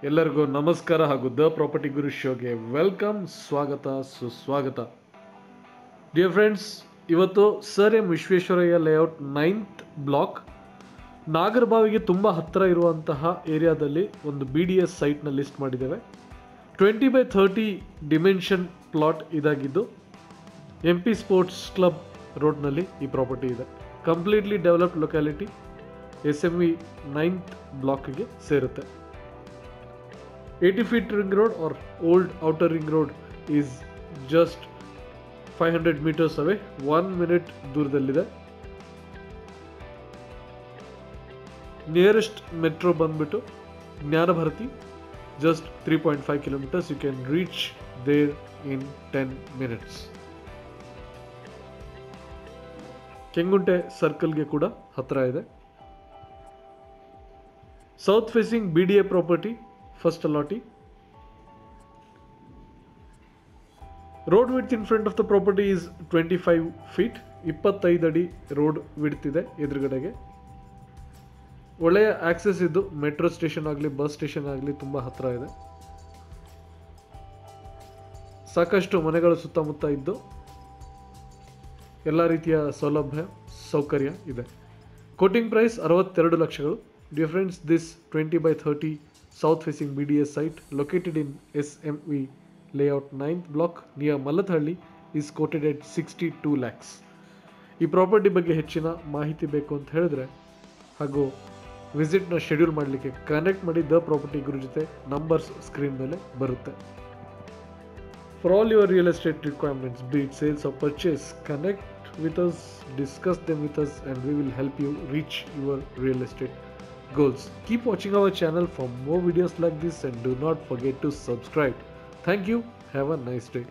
ಎಲ್ಲರಿಗೂ ನಮಸ್ಕಾರ ಹಾಗೂ ದ ಪ್ರಾಪರ್ಟಿ ಗುರು ಶೋಗೆ ವೆಲ್ಕಮ್, ಸ್ವಾಗತ ಸುಸ್ವಾಗತ. ಡಿಯರ್ ಫ್ರೆಂಡ್ಸ್, ಇವತ್ತು sir M Visvesvaraya layout 9th block ನಾಗರಬಾವಿಗೆ ತುಂಬ ಹತ್ತಿರ ಇರುವಂತಹ ಏರಿಯಾದಲ್ಲಿ ಒಂದು BDS ಸೈಟ್ನ ಲಿಸ್ಟ್ ಮಾಡಿದ್ದೇವೆ. 20/30 ಡಿಮೆನ್ಷನ್ ಪ್ಲಾಟ್ ಇದಾಗಿದ್ದು MP ಸ್ಪೋರ್ಟ್ಸ್ ಕ್ಲಬ್ ರೋಡ್ನಲ್ಲಿ ಈ ಪ್ರಾಪರ್ಟಿ ಇದೆ. Completely developed locality, SME 9th ಬ್ಲಾಕ್ಗೆ ಸೇರುತ್ತೆ. 80 feet ring road or old outer ring road is just 500 meters away. 1 minute ದೂರದಲ್ಲಿದೆ. ನಿಯರೆಸ್ಟ್ ಮೆಟ್ರೋ ಬಂದ್ಬಿಟ್ಟು Jnanabharathi, just 3.5 kilometers. You can reach there in 10 minutes. Kengunte ಸರ್ಕಲ್ಗೆ ಕೂಡ ಹತ್ತಿರ ಇದೆ. South facing BDA property, first allotee. Road width in front of the property is 25 feet. 25 ಅಡಿ road width ಇದೆ ಎದುರುಗಡೆಗೆ. ಒಳ್ಳೆಯ access ಇದ್ದು metro station ಆಗಲಿ ಬಸ್ ಸ್ಟೇಷನ್ ಆಗಲಿ ತುಂಬ ಹತ್ತಿರ ಇದೆ. ಸಾಕಷ್ಟು ಮನೆಗಳು ಸುತ್ತಮುತ್ತ ಇದ್ದು ಎಲ್ಲ ರೀತಿಯ ಸೌಲಭ್ಯ ಸೌಕರ್ಯ ಇದೆ. ಕೋಟಿಂಗ್ ಪ್ರೈಸ್ 62 ಲಕ್ಷಗಳು. Dear friends, this 20/30 south facing BDS site located in SME layout 9th block near Mallathhalli is quoted at 62 lakhs. ಈ ಪ್ರಾಪರ್ಟಿ ಬಗ್ಗೆ ಹೆಚ್ಚಿನ ಮಾಹಿತಿ ಬೇಕು ಅಂತ ಹೇಳಿದ್ರೆ ಹಾಗೂ ವಿಸಿಟ್ನ ಶೆಡ್ಯೂಲ್ ಮಾಡಲಿಕ್ಕೆ ಕನೆಕ್ಟ್ ಮಾಡಿ ದ ಪ್ರಾಪರ್ಟಿ ಗುರು ಜೊತೆ. ನಂಬರ್ಸ್ ಸ್ಕ್ರೀನ್ ಮೇಲೆ ಬರುತ್ತೆ. For all your real estate requirements, be it sales or purchase, connect with us, discuss them with us, and we will help you reach your real estate goals. Keep watching our channel for more videos like this and do not forget to subscribe. Thank you. Have a nice day.